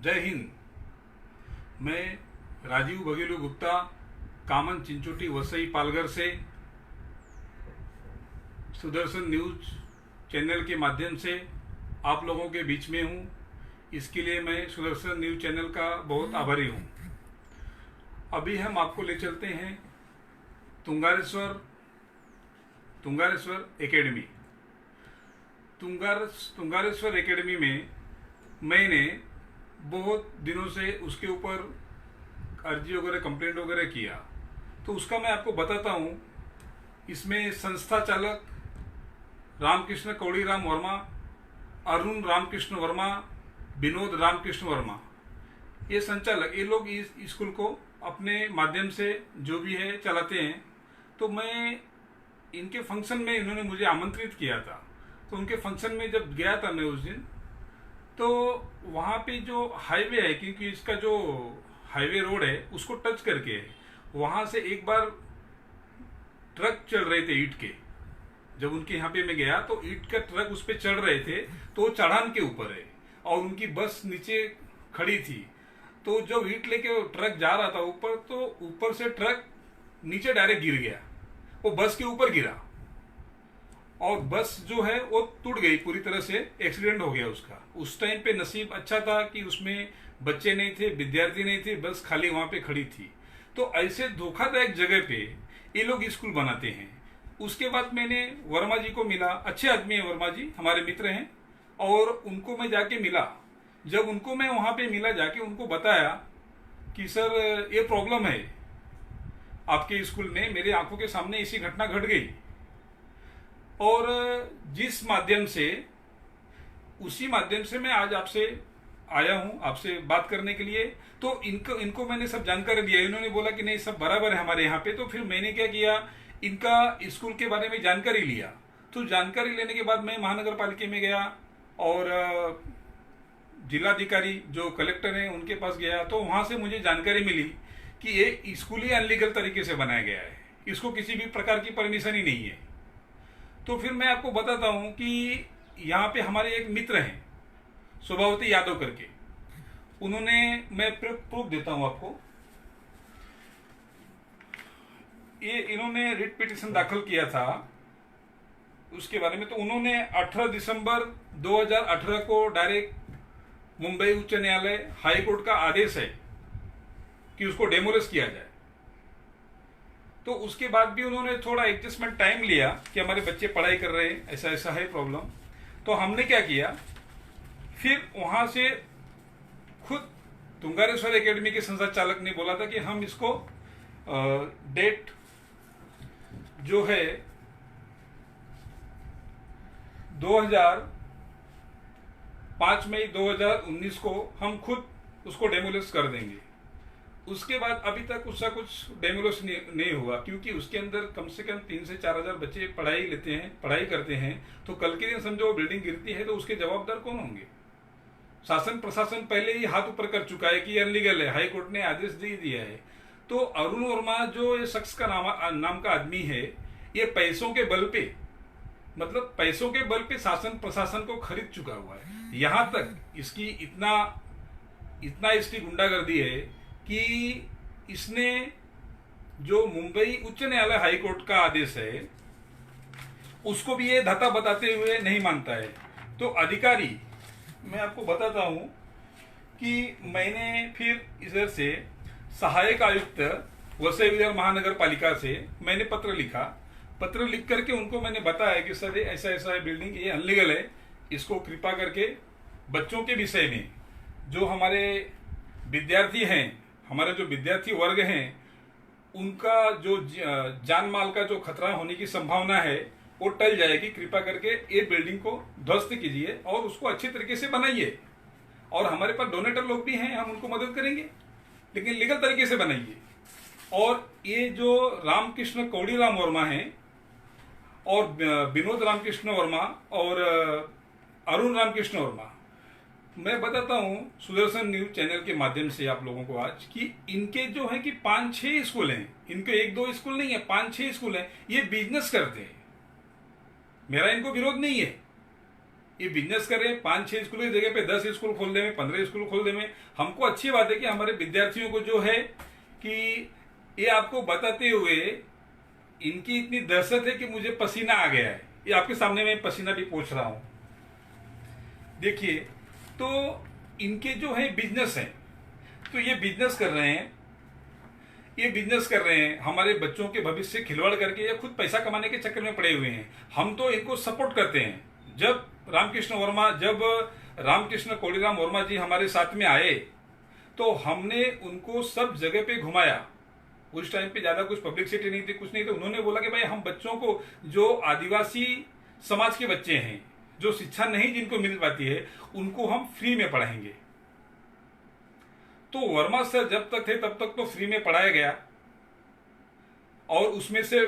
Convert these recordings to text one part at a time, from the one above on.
जय हिंद। मैं राजीव भगेलू गुप्ता कामन चिंचोटी वसई पालघर से सुदर्शन न्यूज चैनल के माध्यम से आप लोगों के बीच में हूं। इसके लिए मैं सुदर्शन न्यूज चैनल का बहुत आभारी हूं। अभी हम आपको ले चलते हैं तुंगारेश्वर एकेडमी। तुंगारेश्वर एकेडमी में मैंने बहुत दिनों से उसके ऊपर अर्जी वगैरह कंप्लेंट वगैरह किया, तो उसका मैं आपको बताता हूँ। इसमें संस्था चालक रामकृष्ण कौड़ीराम वर्मा, अरुण रामकृष्ण वर्मा, विनोद रामकृष्ण वर्मा, ये संचालक, ये लोग इस स्कूल को अपने माध्यम से जो भी है चलाते हैं। तो मैं इनके फंक्शन में, इन्होंने मुझे आमंत्रित किया था, तो उनके फंक्शन में जब गया था मैं उस दिन, तो वहाँ पे जो हाईवे है, क्योंकि इसका जो हाईवे रोड है उसको टच करके वहाँ से एक बार ट्रक चल रहे थे ईंट के। जब उनके यहाँ पे मैं गया तो ईंट का ट्रक उस पर चढ़ रहे थे, तो वो चढ़ान के ऊपर है और उनकी बस नीचे खड़ी थी। तो जब ईंट लेके ट्रक जा रहा था ऊपर, तो ऊपर से ट्रक नीचे डायरेक्ट गिर गया, वो बस के ऊपर गिरा और बस जो है वो टूट गई पूरी तरह से, एक्सीडेंट हो गया उसका। उस टाइम पे नसीब अच्छा था कि उसमें बच्चे नहीं थे, विद्यार्थी नहीं थे, बस खाली वहां पे खड़ी थी। तो ऐसे धोखादायक जगह पे ये लोग स्कूल बनाते हैं। उसके बाद मैंने वर्मा जी को मिला, अच्छे आदमी है वर्मा जी, हमारे मित्र हैं, और उनको मैं जाके मिला। जब उनको मैं वहां पे मिला, जाके उनको बताया कि सर ये प्रॉब्लम है आपके स्कूल में, मेरे आंखों के सामने ऐसी घटना घट गई, और जिस माध्यम से, उसी माध्यम से मैं आज आपसे आया हूं, आपसे बात करने के लिए। तो इनको मैंने सब जानकारी दिया। इन्होंने बोला कि नहीं, सब बराबर है हमारे यहाँ पे। तो फिर मैंने क्या किया, इनका स्कूल के बारे में जानकारी लिया। तो जानकारी लेने के बाद मैं महानगर पालिका में गया और जिलाधिकारी जो कलेक्टर हैं उनके पास गया। तो वहां से मुझे जानकारी मिली कि ये स्कूल ही अनलीगल तरीके से बनाया गया है, इसको किसी भी प्रकार की परमिशन ही नहीं है। तो फिर मैं आपको बताता हूं कि यहाँ पे हमारे एक मित्र हैं शोभावती यादव करके, उन्होंने, मैं प्रूफ देता हूं आपको, ये इन्होंने रिट पिटीशन दाखिल किया था उसके बारे में। तो उन्होंने 18 दिसंबर 2018 को डायरेक्ट मुंबई उच्च न्यायालय, हाई कोर्ट का आदेश है कि उसको डेमोलिश किया जाए। तो उसके बाद भी उन्होंने थोड़ा एडजस्टमेंट टाइम लिया कि हमारे बच्चे पढ़ाई कर रहे हैं, ऐसा ऐसा है प्रॉब्लम। तो हमने क्या किया, फिर वहां से खुद तुंगारेश्वर एकेडमी के संचालक ने बोला था कि हम इसको डेट जो है 5 मई 2019 को हम खुद उसको डेमोलिश कर देंगे। उसके बाद अभी तक उसका कुछ डेमोलिश नहीं हुआ, क्योंकि उसके अंदर कम से कम 3 से 4 हजार बच्चे पढ़ाई करते हैं। तो कल के दिन समझो बिल्डिंग गिरती है तो उसके जवाबदार कौन होंगे? शासन प्रशासन पहले ही हाथ ऊपर कर चुका है कि अनलीगल है, हाई कोर्ट ने आदेश दे दिया है। तो अरुण वर्मा जो ये शख्स का नाम का आदमी है, ये पैसों के बल पे, मतलब पैसों के बल पे शासन प्रशासन को खरीद चुका हुआ है। यहां तक इसकी इतना इसकी गुंडागर्दी है कि इसने जो मुंबई उच्च न्यायालय हाई कोर्ट का आदेश है उसको भी ये धाता बताते हुए नहीं मानता है। तो अधिकारी, मैं आपको बताता हूं कि मैंने फिर इधर से सहायक आयुक्त वसई विहार महानगर पालिका से मैंने पत्र लिखा। पत्र लिख करके उनको मैंने बताया कि सर ऐसा ऐसा है, बिल्डिंग ये अनलीगल है, इसको कृपा करके बच्चों के विषय में जो हमारे विद्यार्थी हैं, हमारे जो विद्यार्थी वर्ग हैं, उनका जो जान माल का जो खतरा होने की संभावना है वो टल जाएगी। कृपा करके ये बिल्डिंग को ध्वस्त कीजिए और उसको अच्छी तरीके से बनाइए। और हमारे पास डोनेटर लोग भी हैं, हम उनको मदद करेंगे, लेकिन लीगल तरीके से बनाइए। और ये जो रामकृष्ण कौड़ीराम वर्मा हैं और विनोद रामकृष्ण वर्मा और अरुण रामकृष्ण वर्मा, मैं बताता हूं सुदर्शन न्यूज चैनल के माध्यम से आप लोगों को आज कि इनके जो है कि 5-6 स्कूल हैं, इनके 1-2 स्कूल नहीं है, 5-6 स्कूल हैं। ये बिजनेस करते हैं, मेरा इनको विरोध नहीं है, ये बिजनेस कर रहे हैं, 5-6 स्कूल की जगह पे 10 स्कूल खोल देंगे, 15 स्कूल खोल देंगे। हमको अच्छी बात है कि हमारे विद्यार्थियों को जो है कि ये आपको बताते हुए इनकी इतनी दहशत है कि मुझे पसीना आ गया है। ये आपके सामने मैं पसीना भी पोंछ रहा हूं, देखिए। तो इनके जो है बिजनेस है, तो ये बिजनेस कर रहे हैं, ये बिजनेस कर रहे हैं, हमारे बच्चों के भविष्य से खिलवाड़ करके ये खुद पैसा कमाने के चक्कर में पड़े हुए हैं। हम तो इनको सपोर्ट करते हैं। जब रामकृष्ण कोड़ीराम वर्मा जी हमारे साथ में आए तो हमने उनको सब जगह पे घुमाया। उस टाइम पे ज्यादा कुछ पब्लिसिटी नहीं थी, कुछ नहीं, तो उन्होंने बोला कि भाई हम बच्चों को, जो आदिवासी समाज के बच्चे हैं, जो शिक्षा नहीं जिनको मिल पाती है, उनको हम फ्री में पढ़ाएंगे। तो वर्मा सर जब तक थे तब तक तो फ्री में पढ़ाया गया, और उसमें से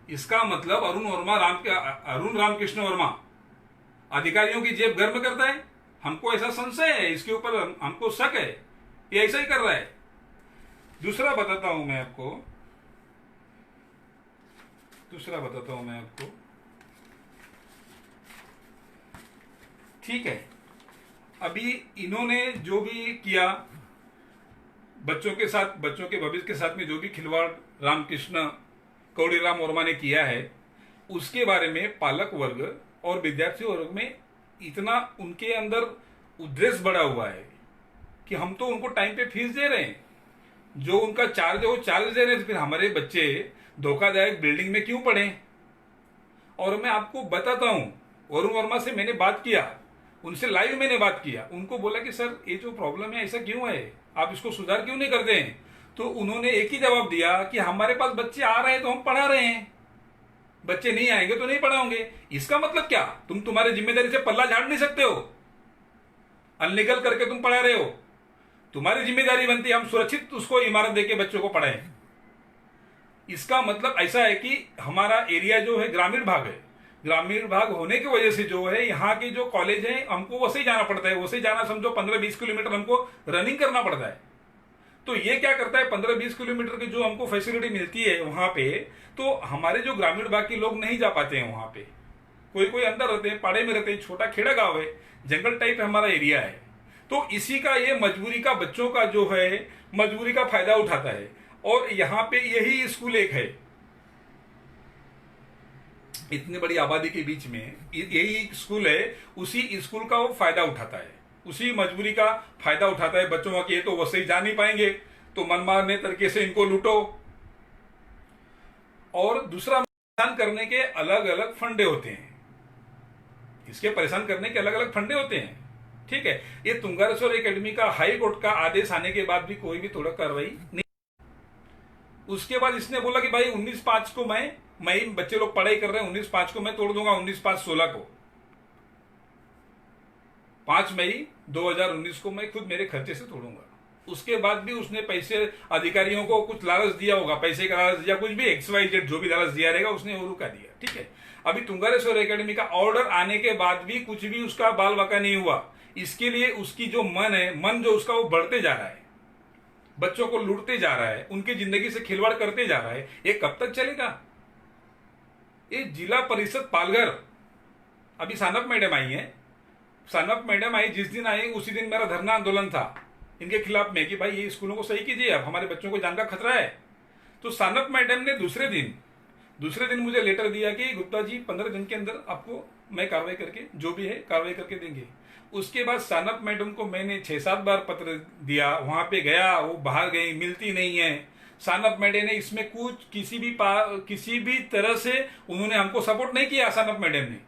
इसका मतलब अरुण रामकृष्ण वर्मा अधिकारियों की जेब गर्म करता है। हमको ऐसा संशय है, इसके ऊपर हमको शक है, ये ऐसा ही कर रहा है। दूसरा बताता हूं मैं आपको, ठीक है। अभी इन्होंने जो भी किया बच्चों के साथ, बच्चों के भविष्य के साथ में जो भी खिलवाड़ रामकृष्ण कौड़ीराम वर्मा ने किया है, उसके बारे में पालक वर्ग और विद्यार्थी वर्ग में इतना उनके अंदर उद्देश्य बढ़ा हुआ है कि हम तो उनको टाइम पे फीस दे रहे हैं, जो उनका चार्ज है वो चार्ज दे रहे हैं, तो फिर हमारे बच्चे धोखादायक बिल्डिंग में क्यों पढ़े। और मैं आपको बताता हूं, वरुण वर्मा से मैंने बात किया, उनसे लाइव मैंने बात किया, उनको बोला कि सर ये जो प्रॉब्लम है ऐसा क्यों है, आप इसको सुधार क्यों नहीं करते हैं। तो उन्होंने एक ही जवाब दिया कि हमारे पास बच्चे आ रहे हैं तो हम पढ़ा रहे हैं, बच्चे नहीं आएंगे तो नहीं पढ़ाओगे। इसका मतलब क्या, तुम तुम्हारी जिम्मेदारी से पल्ला झाड़ नहीं सकते हो, अनलीगल करके तुम पढ़ा रहे हो। तुम्हारी जिम्मेदारी बनती है हम सुरक्षित उसको इमारत देके बच्चों को पढ़ाएं। इसका मतलब ऐसा है कि हमारा एरिया जो है ग्रामीण भाग है, ग्रामीण भाग होने की वजह से जो है यहाँ के जो कॉलेज है हमको वैसे ही जाना पड़ता है, वैसे ही जाना समझो 15-20 किलोमीटर हमको रनिंग करना पड़ता है। तो ये क्या करता है, 15-20 किलोमीटर की जो हमको फैसिलिटी मिलती है वहां पे, तो हमारे जो ग्रामीण भाग के लोग नहीं जा पाते हैं वहां पे। कोई कोई अंदर रहते हैं, पाड़े में रहते हैं, छोटा खेड़ा गांव है, जंगल टाइप हमारा एरिया है। तो इसी का ये मजबूरी का बच्चों का जो है मजबूरी का फायदा उठाता है। और यहाँ पे यही स्कूल एक है, इतनी बड़ी आबादी के बीच में यही स्कूल है, उसी स्कूल का वो फायदा उठाता है, उसी मजबूरी का फायदा उठाता है बच्चों का। ये तो वैसे ही जा नहीं पाएंगे तो मनमाने तरीके से इनको लूटो। और दूसरा, परेशान करने के अलग अलग फंडे होते हैं, इसके परेशान करने के अलग अलग फंडे होते हैं, ठीक है। ये तुंगारेश्वर एकेडमी का हाई कोर्ट का आदेश आने के बाद भी कोई भी थोड़ा कार्रवाई नहीं। उसके बाद इसने बोला कि भाई 19/5 को मैं बच्चे लोग पढ़ाई कर रहे हैं, 19/5 को मैं तोड़ दूंगा, 19/5/16 को, 5 मई 2019 को मैं खुद मेरे खर्चे से तोड़ूंगा। उसके बाद भी उसने पैसे अधिकारियों को कुछ लालच दिया होगा, पैसे का लालच दिया, कुछ भी XYZ जो भी लालच दिया रहेगा उसने वो रुका दिया, ठीक है। अभी तुंगारेश्वर एकेडमी का ऑर्डर आने के बाद भी कुछ भी उसका बाल बाका नहीं हुआ। इसके लिए उसकी जो मन जो उसका वो बढ़ते जा रहा है, बच्चों को लूटते जा रहा है, उनकी जिंदगी से खिलवाड़ करते जा रहा है। ये कब तक चलेगा। ये जिला परिषद पालघर, अभी सानप मैडम आई है, सानप मैडम आई जिस दिन आई उसी दिन मेरा धरना आंदोलन था इनके खिलाफ में कि भाई ये स्कूलों को सही कीजिए, अब हमारे बच्चों को जान का खतरा है। तो सानप मैडम ने दूसरे दिन मुझे लेटर दिया कि गुप्ता जी 15 दिन के अंदर आपको मैं कार्रवाई करके जो भी है कार्रवाई करके देंगे। उसके बाद सानप मैडम को मैंने 6-7 बार पत्र दिया, वहां पे गया, वो बाहर गई, मिलती नहीं है। सानप मैडम ने इसमें कुछ किसी भी तरह से उन्होंने हमको सपोर्ट नहीं किया। सानप मैडम ने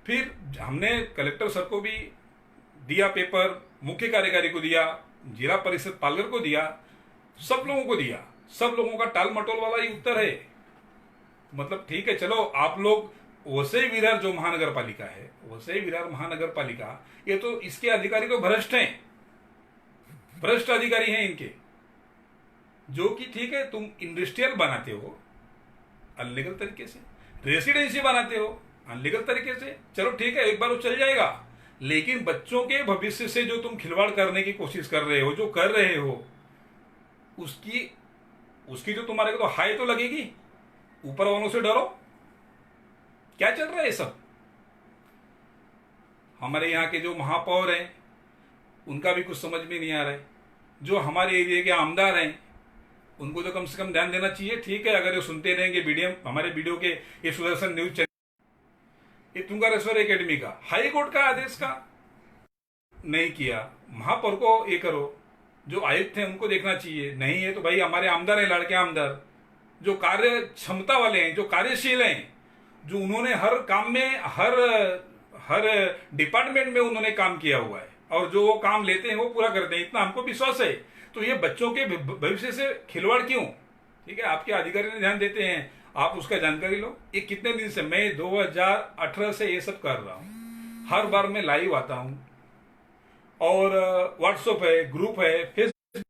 फिर हमने कलेक्टर सर को भी दिया पेपर, मुख्य कार्यकारी को दिया, जिला परिषद पालघर को दिया, सब लोगों को दिया। सब लोगों का टाल मटोल वाला ही उत्तर है। मतलब ठीक है, चलो आप लोग वसई विरार जो महानगर पालिका है, वसई विरार महानगर पालिका, ये तो इसके अधिकारी तो भ्रष्ट हैं, भ्रष्ट अधिकारी हैं इनके, जो कि ठीक है तुम इंडस्ट्रियल बनाते हो अनलीगल तरीके से, रेसिडेंसी बनाते हो अनलीगल तरीके से, चलो ठीक है एक बार वो चल जाएगा। लेकिन बच्चों के भविष्य से जो तुम खिलवाड़ करने की कोशिश कर रहे हो, जो कर रहे हो, उसकी जो तुम्हारे को तो हाई तो लगेगी। ऊपर वालों से डरो। क्या चल रहा है सब। हमारे यहाँ के जो महापौर हैं उनका भी कुछ समझ में नहीं आ रहा है। जो हमारे एरिया के आमदार हैं उनको तो कम से कम ध्यान देना चाहिए। ठीक है, अगर ये सुनते रहेंगे हमारे वीडियो के ये सुदर्शन न्यूज चैनल, ये तुंगारेश्वर एकेडमी का हाई कोर्ट का आदेश का नहीं किया, महापौर को ये करो, जो आयुक्त हैं उनको देखना चाहिए। नहीं है तो भाई हमारे आमदार हैं, लड़के आमदार, जो कार्य क्षमता वाले हैं, जो कार्यशील हैं, जो उन्होंने हर काम में हर डिपार्टमेंट में उन्होंने काम किया हुआ है और जो वो काम लेते हैं वो पूरा करते हैं, इतना हमको विश्वास है। तो ये बच्चों के भविष्य से खिलवाड़ क्यों। ठीक है, आपके अधिकारी ने ध्यान देते हैं, आप उसका जानकारी लो। ये कितने दिन से, मैं 2018 से ये सब कर रहा हूं, हर बार मैं लाइव आता हूं और व्हाट्सएप है, ग्रुप है, फेसबुक,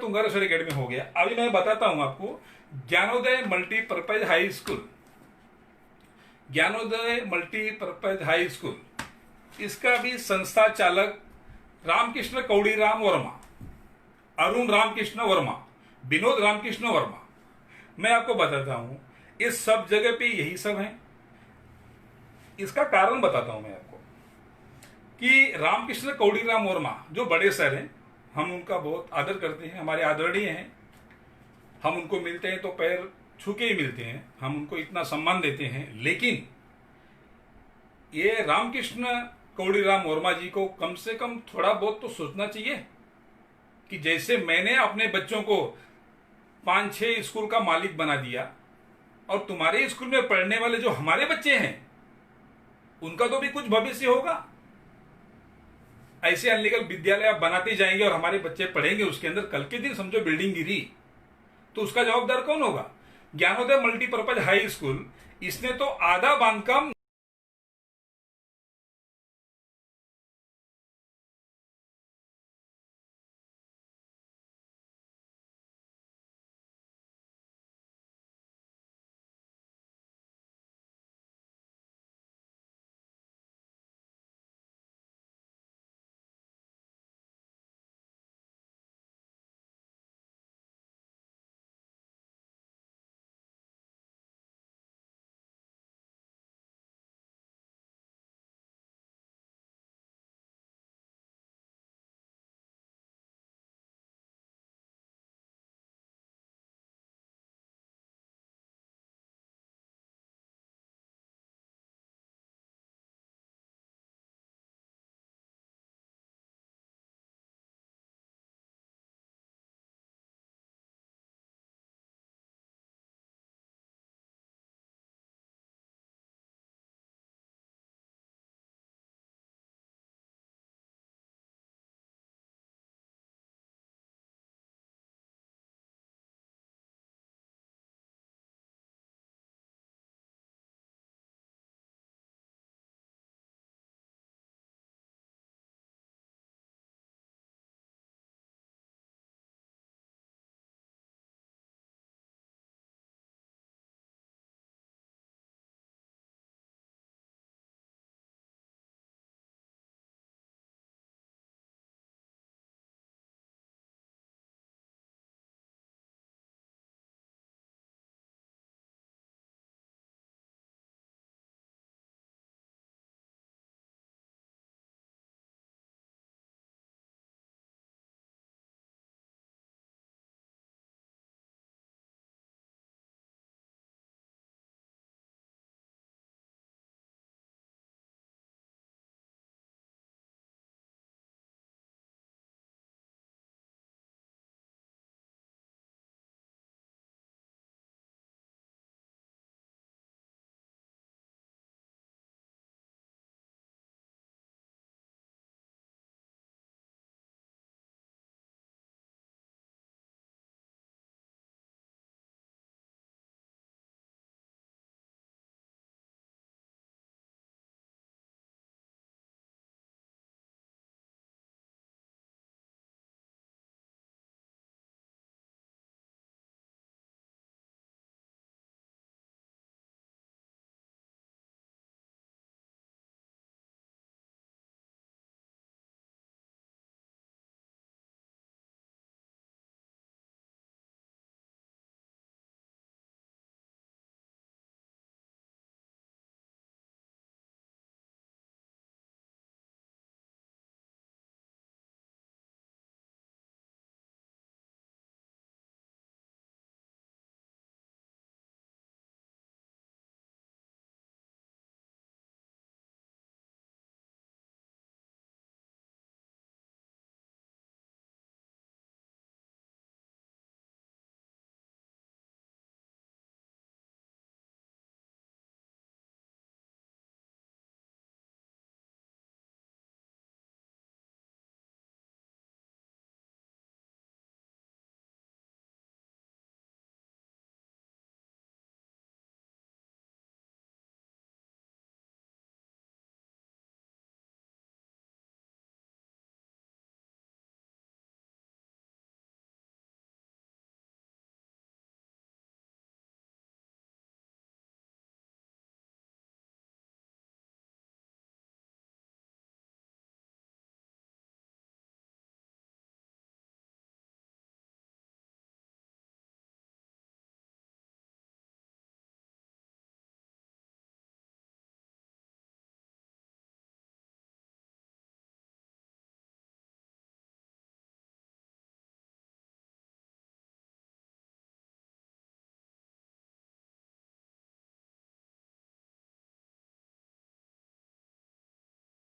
तुंगारेश्वर एकेडमी हो गया। अभी मैं बताता हूं आपको Gyanodaya multipurpose high school, Gyanodaya multipurpose high school, इसका भी संस्था चालक रामकृष्ण कौड़ीराम वर्मा, अरुण रामकृष्ण वर्मा, विनोद रामकृष्ण वर्मा। मैं आपको बताता हूं इस सब जगह पे यही सब है। इसका कारण बताता हूं मैं आपको कि रामकृष्ण कौड़ीराम वर्मा जो बड़े सर हैं, हम उनका बहुत आदर करते हैं, हमारे आदरणीय हैं। हम उनको मिलते हैं तो पैर छू के ही मिलते हैं, हम उनको इतना सम्मान देते हैं। लेकिन ये रामकृष्ण कौड़ीराम वर्मा जी को कम से कम थोड़ा बहुत तो सोचना चाहिए कि जैसे मैंने अपने बच्चों को 5-6 स्कूल का मालिक बना दिया, और तुम्हारे स्कूल में पढ़ने वाले जो हमारे बच्चे हैं उनका तो भी कुछ भविष्य होगा। ऐसे अनलीगल विद्यालय आप बनाते जाएंगे और हमारे बच्चे पढ़ेंगे उसके अंदर, कल के दिन समझो बिल्डिंग गिरी तो उसका जवाबदार कौन होगा? ज्ञानोदय मल्टीपर्पज हाई स्कूल, इसने तो आधा बांधकाम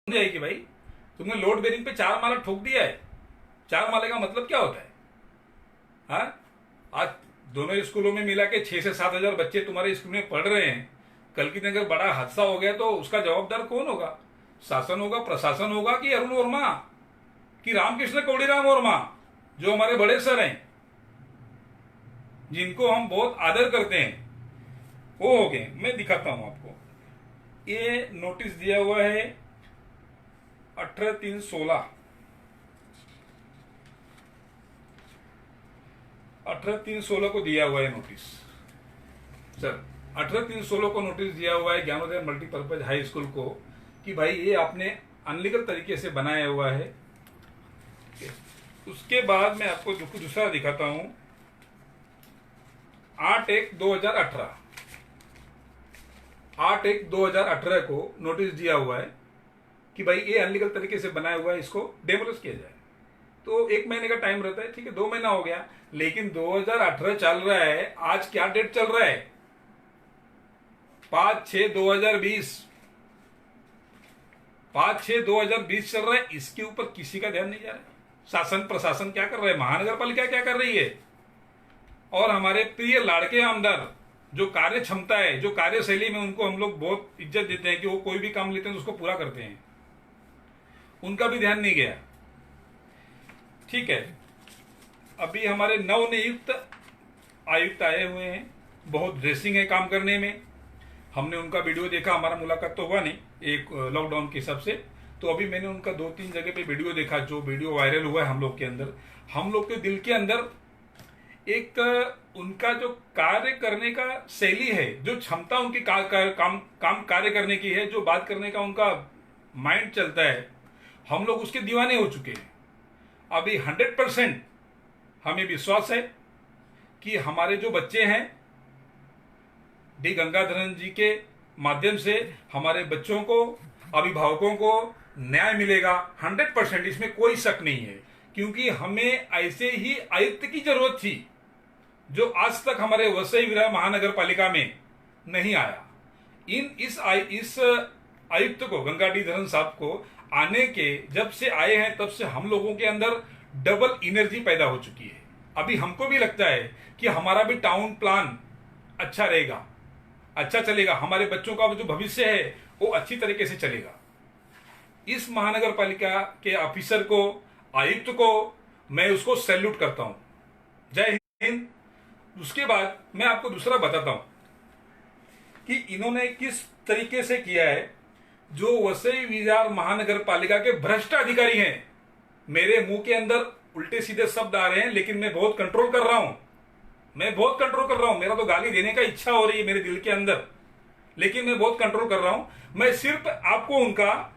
है कि भाई तुमने लोड बेरिंग पे 4 माला ठोक दिया है। 4 माले का मतलब क्या होता है? हाँ, आज दोनों स्कूलों में मिला के 6 से 7 हजार बच्चे तुम्हारे स्कूल में पढ़ रहे हैं। कल की दिन अगर बड़ा हादसा हो गया तो उसका जवाबदार कौन होगा? शासन होगा, प्रशासन होगा, कि अरुण वर्मा, कि रामकृष्ण कोड़ीराम वर्मा, जो हमारे बड़े सर हैं, जिनको हम बहुत आदर करते हैं, वो हो गए। मैं दिखाता हूं आपको, ये नोटिस दिया हुआ है 18/3/16, 18/3/16 को दिया हुआ है नोटिस। सर 18/3/16 को नोटिस दिया हुआ है ज्ञानोदय मल्टीपर्पज हाई स्कूल को कि भाई ये आपने अनलीगल तरीके से बनाया हुआ है। उसके बाद मैं आपको दूसरा दिखाता हूं, 8/1/2018, 8/1/2018 को नोटिस दिया हुआ है कि भाई ये अनलीगल तरीके से बनाया हुआ है, इसको डेमोलिश किया जाए। तो 1 महीने का टाइम रहता है, ठीक है, 2 महीना हो गया, लेकिन 2018 चल रहा है। आज क्या डेट चल रहा है? 5/6/2020, 5/6/2020 चल रहा है। इसके ऊपर किसी का ध्यान नहीं जा रहा है। शासन प्रशासन क्या कर रहा है? महानगर पालिका क्या कर रही है? और हमारे प्रिय लाड़के आमदार, जो कार्य क्षमता है, जो कार्यशैली में उनको हम लोग बहुत इज्जत देते हैं कि वो कोई भी काम लेते हैं तो उसको पूरा करते हैं, उनका भी ध्यान नहीं गया। ठीक है, अभी हमारे नवनियुक्त आयुक्त आए हुए हैं, बहुत ड्रेसिंग है काम करने में। हमने उनका वीडियो देखा, हमारा मुलाकात तो हुआ नहीं एक लॉकडाउन के हिसाब से, तो अभी मैंने उनका 2-3 जगह पे वीडियो देखा। जो वीडियो वायरल हुआ है हम लोग के अंदर, हम लोग के दिल के अंदर एक उनका जो कार्य करने का शैली है, जो क्षमता उनकी काम कार्य करने की है, जो बात करने का उनका माइंड चलता है, हम लोग उसके दीवाने हो चुके हैं। अभी 100% हमें विश्वास है कि हमारे जो बच्चे हैं, डी गंगाधरन जी के माध्यम से हमारे बच्चों को, अभिभावकों को न्याय मिलेगा 100%, इसमें कोई शक नहीं है। क्योंकि हमें ऐसे ही आयुक्त की जरूरत थी जो आज तक हमारे वसई विरार महानगर पालिका में नहीं आया। इस आयुक्त को, गंगाधरन साहब को आने के जब से आए हैं तब से हम लोगों के अंदर डबल एनर्जी पैदा हो चुकी है। अभी हमको भी लगता है कि हमारा भी टाउन प्लान अच्छा रहेगा, अच्छा चलेगा, हमारे बच्चों का जो भविष्य है वो अच्छी तरीके से चलेगा। इस महानगर पालिका के ऑफिसर को, आयुक्त को मैं उसको सैल्यूट करता हूं। जय हिंद। उसके बाद मैं आपको दूसरा बताता हूं कि इन्होंने किस तरीके से किया है। जो वसई विरार महानगर पालिका के भ्रष्ट अधिकारी हैं, मेरे मुंह के अंदर उल्टे सीधे शब्द आ रहे हैं, लेकिन मैं बहुत कंट्रोल कर रहा हूं, मेरा तो गाली देने का इच्छा हो रही है मेरे दिल के अंदर, लेकिन मैं बहुत कंट्रोल कर रहा हूं। मैं सिर्फ आपको उनका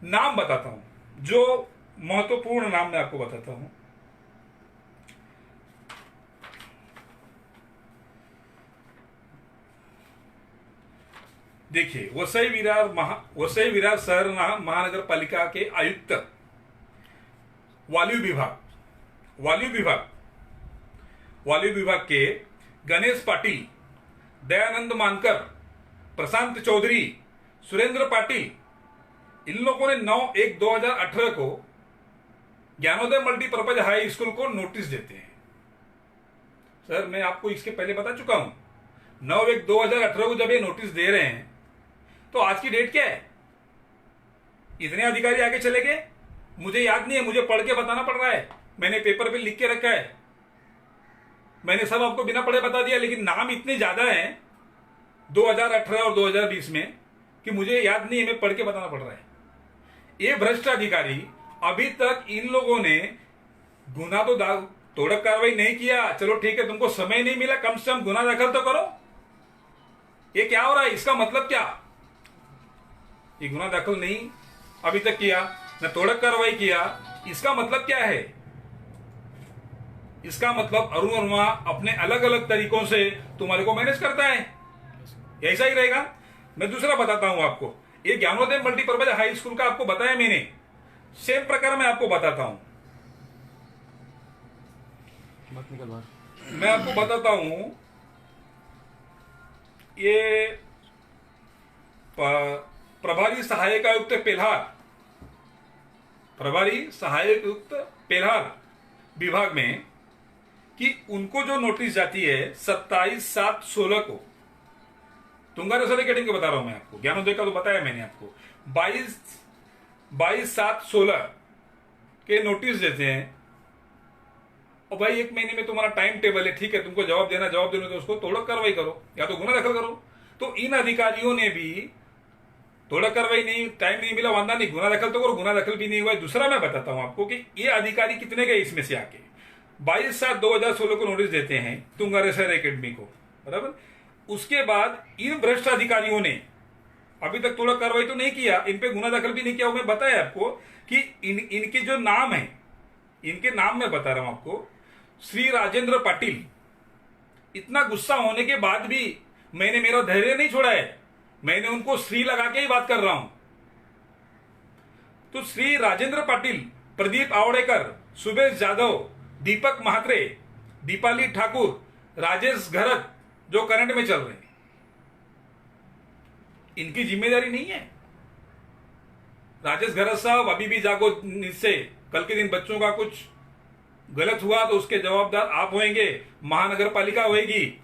नाम बताता हूं, जो महत्वपूर्ण नाम मैं आपको बताता हूं। देखिए, वसई विरार शहर महानगर पालिका के आयुक्त, वायु विभाग के गणेश पाटिल, दयानंद मानकर, प्रशांत चौधरी, सुरेंद्र पाटिल, इन लोगों ने 9/1/2018 को ज्ञानोदय मल्टीपर्पज हाई स्कूल को नोटिस देते हैं। सर मैं आपको इसके पहले बता चुका हूं, 9/1/2018 को जब ये नोटिस दे रहे हैं तो आज की डेट क्या है? इतने अधिकारी आगे चले गए, मुझे याद नहीं है, मुझे पढ़ के बताना पड़ रहा है, मैंने पेपर पे लिख के रखा है, मैंने सब आपको बिना पढ़े बता दिया, लेकिन नाम इतने ज्यादा हैं 2018 और 2020 में कि मुझे याद नहीं है, मैं पढ़ के बताना पड़ रहा है। ये भ्रष्ट अधिकारी अभी तक इन लोगों ने गुना तो तोड़क कार्रवाई नहीं किया। चलो ठीक है, तुमको समय नहीं मिला, कम से कम गुना दाखिल तो करो। ये क्या हो रहा है? इसका मतलब क्या? ये गुना दाखिल नहीं अभी तक किया, न तोड़क कार्रवाई किया, इसका मतलब क्या है? इसका मतलब अरुण वर्मा अपने अलग अलग तरीकों से तुम्हारे को मैनेज करता है, ऐसा ही रहेगा। मैं दूसरा बताता हूं आपको, ये ज्ञानोदय मल्टीपर्पज हाई स्कूल का आपको बताया मैंने, सेम प्रकार मैं आपको बताता हूं। मैं आपको बताता हूं, ये प्रभारी सहायक आयुक्त पेल्हार प्रभारी सहायक आयुक्त पेल्हार विभाग में कि उनको जो नोटिस जाती है 27/7/16 को, तुंगारेश्वर अकेडमी को बता रहा हूं मैं आपको, ज्ञानोदय का तो बताया मैंने आपको, 22/7/16 के नोटिस देते हैं। और भाई 1 महीने में तुम्हारा टाइम टेबल है, ठीक है, तुमको जवाब देना तो उसको तोड़क कार्रवाई करो या तो गुना दाखिल करो। तो इन अधिकारियों ने भी तोड़क कार्रवाई नहीं, टाइम नहीं मिला, वादा नहीं, गुना दाखिल तो करो, गुना दाखिल भी नहीं हुआ। दूसरा मैं बताता हूं आपको कि ये अधिकारी कितने गए इसमें से आके 22/7/2016 को नोटिस देते हैं तुंगारेश्वर एकेडमी को, बराबर। उसके बाद इन भ्रष्ट अधिकारियों ने अभी तक तोड़क कार्रवाई तो नहीं किया, इन पे गुना दाखिल भी नहीं किया। मैं बताया आपको कि इनके जो नाम है, इनके नाम मैं बता रहा हूं आपको, श्री राजेंद्र पाटिल। इतना गुस्सा होने के बाद भी मैंने मेरा धैर्य नहीं छोड़ा है, मैंने उनको श्री लगा के ही बात कर रहा हूं। तो श्री राजेंद्र पाटिल, प्रदीप आवड़ेकर, सुबेश जाधव, दीपक महात्रे, दीपाली ठाकुर, राजेश घरत जो करंट में चल रहे हैं, इनकी जिम्मेदारी नहीं है। राजेश घरत साहब अभी भी जागो निश्चय, कल के दिन बच्चों का कुछ गलत हुआ तो उसके जवाबदार आप होंगे, महानगर पालिका होगी।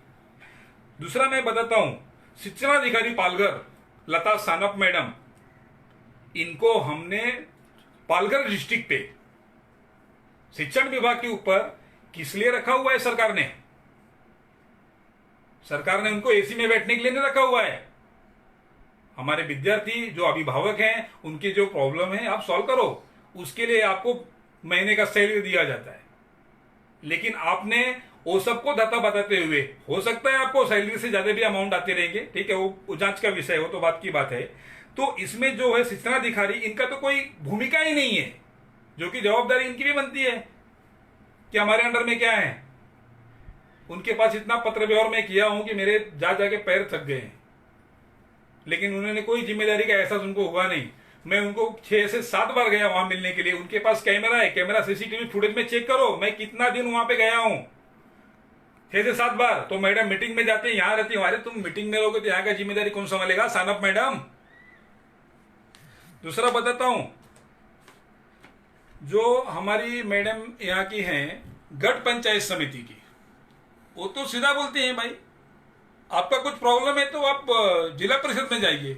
दूसरा मैं बताता हूं, शिक्षणाधिकारी पालघर लता सानप मैडम, इनको हमने पालघर डिस्ट्रिक्ट पे शिक्षण विभाग के ऊपर किस लिए रखा हुआ है? सरकार ने उनको एसी में बैठने के लिए नहीं रखा हुआ है। हमारे विद्यार्थी जो अभिभावक हैं, उनकी जो प्रॉब्लम है आप सॉल्व करो, उसके लिए आपको महीने का सैलरी दिया जाता है। लेकिन आपने वो सबको धक्का बताते हुए, हो सकता है आपको सैलरी से ज्यादा भी अमाउंट आते रहेंगे, ठीक है, वो जांच का विषय है, वो तो बात की बात है। तो इसमें जो है शिक्षणाधिकारी, इनका तो कोई भूमिका ही नहीं है, जो कि जवाबदारी इनकी भी बनती है कि हमारे अंडर में क्या है। उनके पास इतना पत्र व्यवहार मैं किया हूं कि मेरे जाके पैर थक गए हैं, लेकिन उन्होंने कोई जिम्मेदारी का एहसास उनको हुआ नहीं। मैं उनको 6 से 7 बार गया वहां मिलने के लिए, उनके पास कैमरा है, कैमरा सीसीटीवी फुटेज में चेक करो, मैं कितना दिन वहां पे गया हूं, 6 से 7 बार। तो मैडम मीटिंग में जाते हैं, यहां रहती हूं, अरे तुम मीटिंग में रहोगे तो यहां का जिम्मेदारी कौन संभालेगा? सानप मैडम। दूसरा बताता हूं, जो हमारी मैडम यहां की हैं गढ़ पंचायत समिति की, वो तो सीधा बोलते हैं भाई आपका कुछ प्रॉब्लम है तो आप जिला परिषद में जाइए,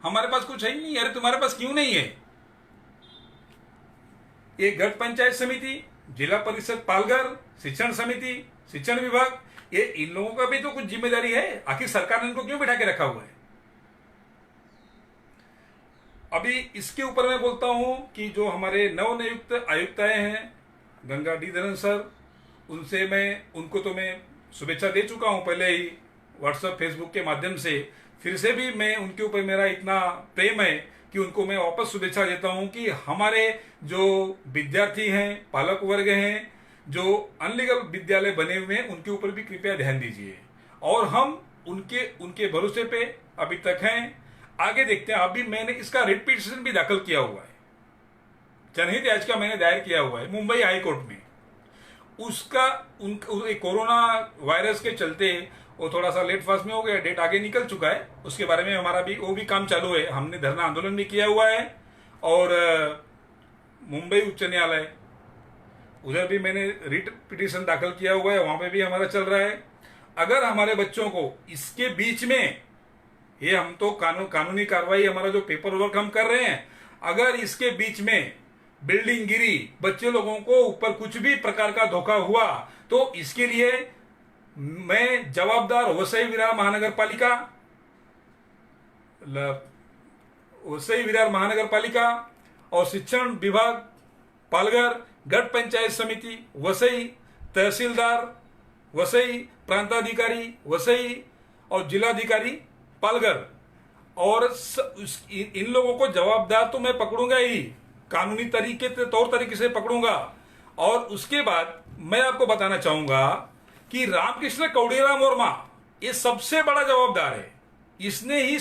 हमारे पास कुछ है ही नहीं। अरे तुम्हारे पास क्यों नहीं है? ये गढ़ पंचायत समिति, जिला परिषद पालघर, शिक्षण समिति, शिक्षण विभाग, ये इन लोगों का भी तो कुछ जिम्मेदारी है। आखिर सरकार ने इनको क्यों बिठा के रखा हुआ है? अभी इसके ऊपर मैं बोलता हूं कि जो हमारे नवनियुक्त आयुक्ताएं हैं, गंगा डी धरन सर, उनको तो मैं शुभेच्छा दे चुका हूं पहले ही व्हाट्सएप फेसबुक के माध्यम से। फिर से भी मैं उनके ऊपर मेरा इतना प्रेम है कि उनको मैं वापस शुभेच्छा देता हूं कि हमारे जो विद्यार्थी हैं, पालक वर्ग हैं, जो अनलीगल विद्यालय बने हुए हैं, उनके ऊपर भी कृपया ध्यान दीजिए। और हम उनके भरोसे पे अभी तक हैं, आगे देखते हैं। अभी मैंने इसका रिट पिटीशन भी दाखिल किया हुआ है, जनहित याचिका मैंने दायर किया हुआ है मुंबई हाई कोर्ट में। उसका कोरोना वायरस के चलते वो थोड़ा सा लेट फास्ट में हो गया, डेट आगे निकल चुका है, उसके बारे में हमारा भी वो भी काम चालू है। हमने धरना आंदोलन भी किया हुआ है और मुंबई उच्च न्यायालय उधर भी मैंने रिट पिटीशन दाखिल किया हुआ है, वहां पे भी हमारा चल रहा है। अगर हमारे बच्चों को इसके बीच में, ये हम तो कानूनी कार्रवाई, हमारा जो पेपर वर्क हम कर रहे हैं, अगर इसके बीच में बिल्डिंग गिरी, बच्चे लोगों को ऊपर कुछ भी प्रकार का धोखा हुआ, तो इसके लिए मैं जवाबदार वसई विरार महानगर पालिका और शिक्षण विभाग पालघर, गढ़ पंचायत समिति वसई, तहसीलदार वसई, प्रांताधिकारी वसई और जिलाधिकारी पालघर, और इन लोगों को जवाबदार तो मैं पकड़ूंगा ही, कानूनी तौर तरीके से पकड़ूंगा। और उसके बाद मैं आपको बताना चाहूंगा कि रामकृष्ण कौड़ीराम वर्मा ये सबसे बड़ा जवाबदार है, इसने ही